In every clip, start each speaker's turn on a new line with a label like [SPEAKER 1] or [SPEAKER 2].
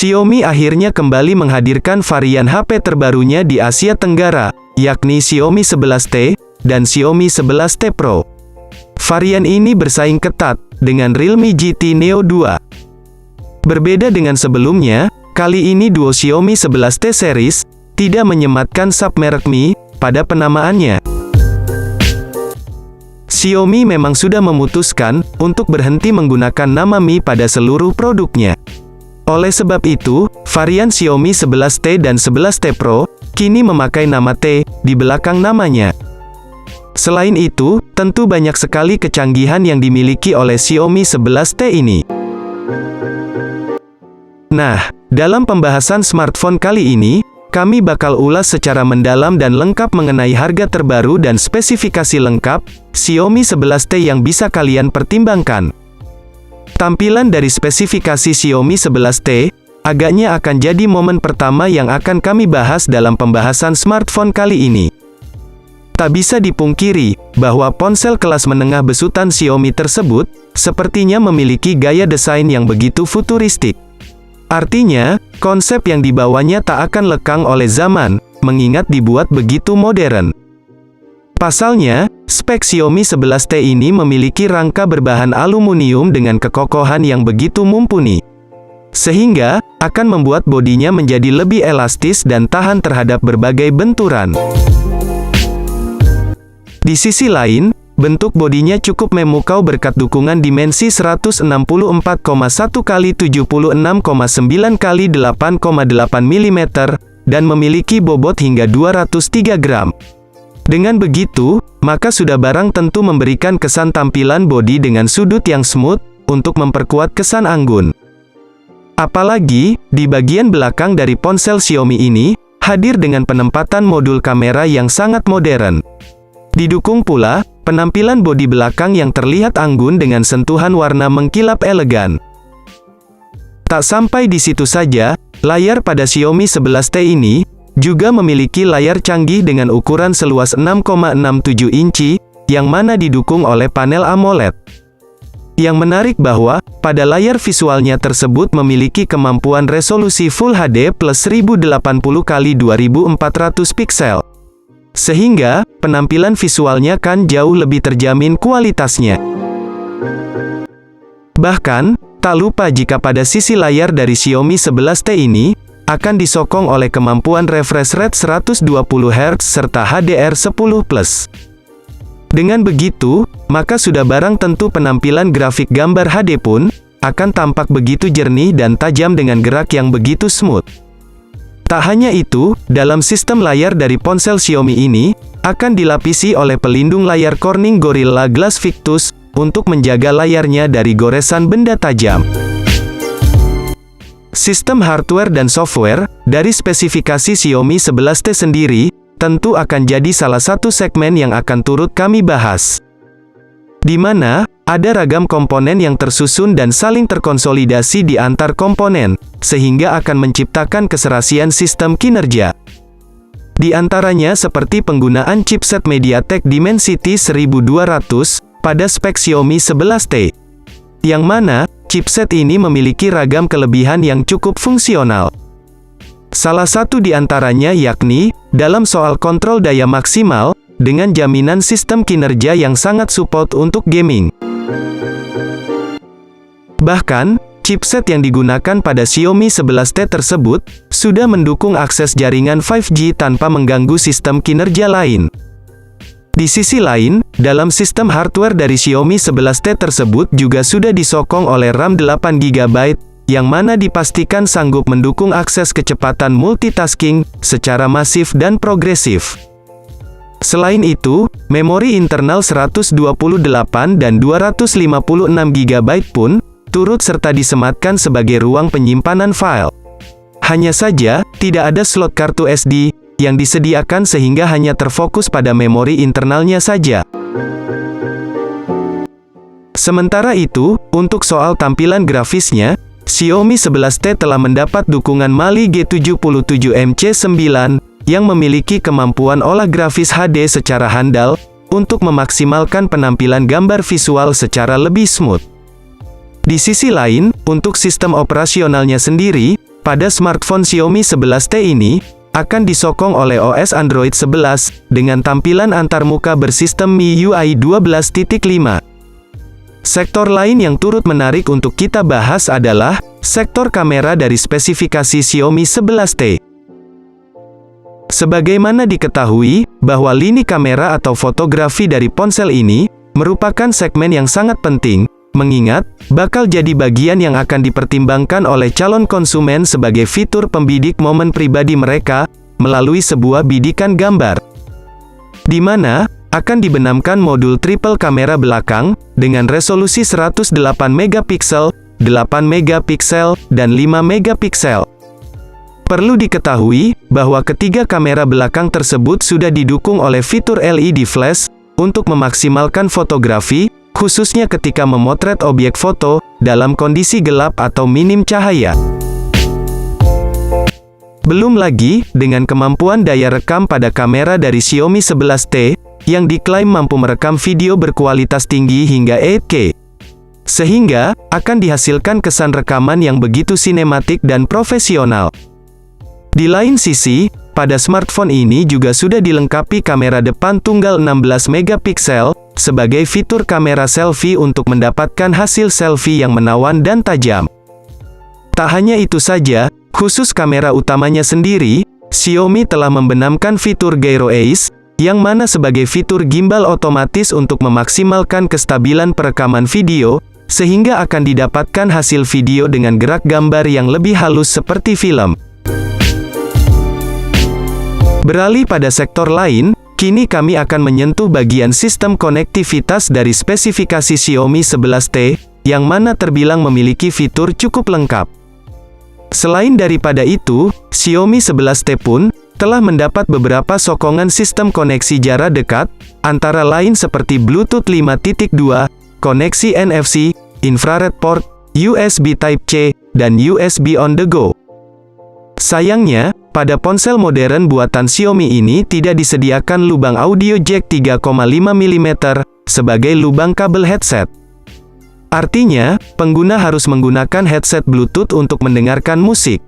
[SPEAKER 1] Xiaomi akhirnya kembali menghadirkan varian HP terbarunya di Asia Tenggara, yakni Xiaomi 11T dan Xiaomi 11T Pro. Varian ini bersaing ketat dengan Realme GT Neo 2. Berbeda dengan sebelumnya, kali ini duo Xiaomi 11T series tidak menyematkan submerek Mi pada penamaannya. Xiaomi memang sudah memutuskan untuk berhenti menggunakan nama Mi pada seluruh produknya. Oleh sebab itu, varian Xiaomi 11T dan 11T Pro kini memakai nama T di belakang namanya. Selain itu, tentu banyak sekali kecanggihan yang dimiliki oleh Xiaomi 11T ini. Nah, dalam pembahasan smartphone kali ini, kami bakal ulas secara mendalam dan lengkap mengenai harga terbaru dan spesifikasi lengkap Xiaomi 11T yang bisa kalian pertimbangkan. Tampilan dari spesifikasi Xiaomi 11T, agaknya akan jadi momen pertama yang akan kami bahas dalam pembahasan smartphone kali ini. Tak bisa dipungkiri, bahwa ponsel kelas menengah besutan Xiaomi tersebut, sepertinya memiliki gaya desain yang begitu futuristik. Artinya, konsep yang dibawanya tak akan lekang oleh zaman, mengingat dibuat begitu modern. Pasalnya, spek Xiaomi 11T ini memiliki rangka berbahan aluminium dengan kekokohan yang begitu mumpuni. Sehingga, akan membuat bodinya menjadi lebih elastis dan tahan terhadap berbagai benturan. Di sisi lain, bentuk bodinya cukup memukau berkat dukungan dimensi 164,1 x 76,9 x 8,8 mm, dan memiliki bobot hingga 203 gram. Dengan begitu, maka sudah barang tentu memberikan kesan tampilan bodi dengan sudut yang smooth, untuk memperkuat kesan anggun. Apalagi, di bagian belakang dari ponsel Xiaomi ini, hadir dengan penempatan modul kamera yang sangat modern. Didukung pula, penampilan bodi belakang yang terlihat anggun dengan sentuhan warna mengkilap elegan. Tak sampai di situ saja, layar pada Xiaomi 11T ini, juga memiliki layar canggih dengan ukuran seluas 6,67 inci, yang mana didukung oleh panel AMOLED. Yang menarik bahwa, pada layar visualnya tersebut memiliki kemampuan resolusi Full HD plus 1080 x 2400 piksel. Sehingga, penampilan visualnya kan jauh lebih terjamin kualitasnya. Bahkan, tak lupa jika pada sisi layar dari Xiaomi 11T ini, akan disokong oleh kemampuan refresh rate 120 Hz serta HDR10+. Dengan begitu, maka sudah barang tentu penampilan grafik gambar HD pun, akan tampak begitu jernih dan tajam dengan gerak yang begitu smooth. Tak hanya itu, dalam sistem layar dari ponsel Xiaomi ini, akan dilapisi oleh pelindung layar Corning Gorilla Glass Victus, untuk menjaga layarnya dari goresan benda tajam. Sistem hardware dan software, dari spesifikasi Xiaomi 11T sendiri, tentu akan jadi salah satu segmen yang akan turut kami bahas. Di mana, ada ragam komponen yang tersusun dan saling terkonsolidasi di antar komponen, sehingga akan menciptakan keserasian sistem kinerja. Di antaranya seperti penggunaan chipset MediaTek Dimensity 1200, pada spek Xiaomi 11T. Yang mana, chipset ini memiliki ragam kelebihan yang cukup fungsional. Salah satu di antaranya yakni, dalam soal kontrol daya maksimal, dengan jaminan sistem kinerja yang sangat support untuk gaming. Bahkan, chipset yang digunakan pada Xiaomi 11T tersebut, sudah mendukung akses jaringan 5G tanpa mengganggu sistem kinerja lain. Di sisi lain, dalam sistem hardware dari Xiaomi 11T tersebut juga sudah disokong oleh RAM 8GB, yang mana dipastikan sanggup mendukung akses kecepatan multitasking, secara masif dan progresif. Selain itu, memori internal 128 dan 256GB pun, turut serta disematkan sebagai ruang penyimpanan file. Hanya saja, tidak ada slot kartu SD, yang disediakan sehingga hanya terfokus pada memori internalnya saja. Sementara itu, untuk soal tampilan grafisnya, Xiaomi 11T telah mendapat dukungan Mali G77MC9, yang memiliki kemampuan olah grafis HD secara handal, untuk memaksimalkan penampilan gambar visual secara lebih smooth. Di sisi lain, untuk sistem operasionalnya sendiri, pada smartphone Xiaomi 11T ini, akan disokong oleh OS Android 11, dengan tampilan antarmuka bersistem MIUI 12.5. Sektor lain yang turut menarik untuk kita bahas adalah sektor kamera dari spesifikasi Xiaomi 11T. Sebagaimana diketahui, bahwa lini kamera atau fotografi dari ponsel ini merupakan segmen yang sangat penting, mengingat bakal jadi bagian yang akan dipertimbangkan oleh calon konsumen sebagai fitur pembidik momen pribadi mereka melalui sebuah bidikan gambar, di mana akan dibenamkan modul triple kamera belakang dengan resolusi 108 megapiksel, 8 megapiksel, dan 5 megapiksel. Perlu diketahui bahwa ketiga kamera belakang tersebut sudah didukung oleh fitur LED flash untuk memaksimalkan fotografi, khususnya ketika memotret objek foto dalam kondisi gelap atau minim cahaya. Belum lagi, dengan kemampuan daya rekam pada kamera dari Xiaomi 11T, yang diklaim mampu merekam video berkualitas tinggi hingga 8K. Sehingga, akan dihasilkan kesan rekaman yang begitu sinematik dan profesional. Di lain sisi, pada smartphone ini juga sudah dilengkapi kamera depan tunggal 16 megapiksel, sebagai fitur kamera selfie untuk mendapatkan hasil selfie yang menawan dan tajam. Tak hanya itu saja, khusus kamera utamanya sendiri, Xiaomi telah membenamkan fitur Gyro Ace, yang mana sebagai fitur gimbal otomatis untuk memaksimalkan kestabilan perekaman video, sehingga akan didapatkan hasil video dengan gerak gambar yang lebih halus seperti film. Beralih pada sektor lain, kini kami akan menyentuh bagian sistem konektivitas dari spesifikasi Xiaomi 11T, yang mana terbilang memiliki fitur cukup lengkap. Selain daripada itu, Xiaomi 11T pun telah mendapat beberapa sokongan sistem koneksi jarak dekat, antara lain seperti Bluetooth 5.2, koneksi NFC, infrared port, USB Type-C, dan USB on the go. Sayangnya, pada ponsel modern buatan Xiaomi ini tidak disediakan lubang audio jack 3,5 mm sebagai lubang kabel headset. Artinya, pengguna harus menggunakan headset Bluetooth untuk mendengarkan musik.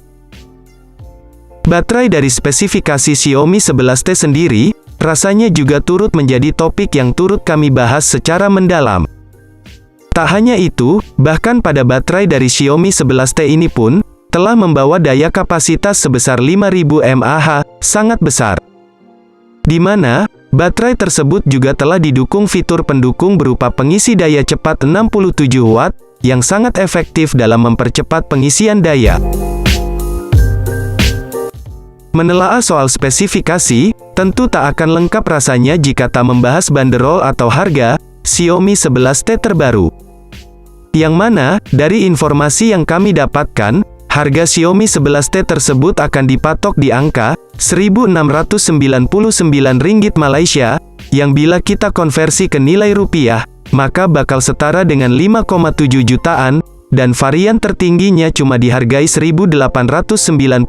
[SPEAKER 1] Baterai dari spesifikasi Xiaomi 11T sendiri, rasanya juga turut menjadi topik yang turut kami bahas secara mendalam. Tak hanya itu, bahkan pada baterai dari Xiaomi 11T ini pun telah membawa daya kapasitas sebesar 5000 mAh, sangat besar. Di mana, baterai tersebut juga telah didukung fitur pendukung berupa pengisi daya cepat 67 watt, yang sangat efektif dalam mempercepat pengisian daya. Menelaah soal spesifikasi, tentu tak akan lengkap rasanya jika tak membahas banderol atau harga Xiaomi 11T terbaru. Yang mana, dari informasi yang kami dapatkan, harga Xiaomi 11T tersebut akan dipatok di angka Rp1.699 Malaysia, yang bila kita konversi ke nilai rupiah, maka bakal setara dengan 5,7 jutaan, dan varian tertingginya cuma dihargai Rp1.899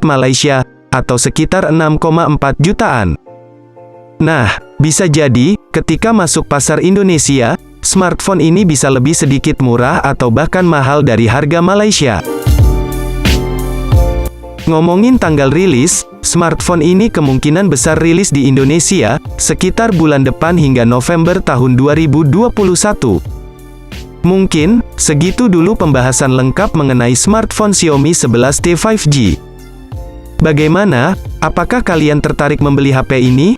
[SPEAKER 1] Malaysia, atau sekitar 6,4 jutaan. Nah, bisa jadi, ketika masuk pasar Indonesia, smartphone ini bisa lebih sedikit murah atau bahkan mahal dari harga Malaysia. Ngomongin tanggal rilis, smartphone ini kemungkinan besar rilis di Indonesia, sekitar bulan depan hingga November tahun 2021. Mungkin, segitu dulu pembahasan lengkap mengenai smartphone Xiaomi 11T 5G. Bagaimana? Apakah kalian tertarik membeli HP ini?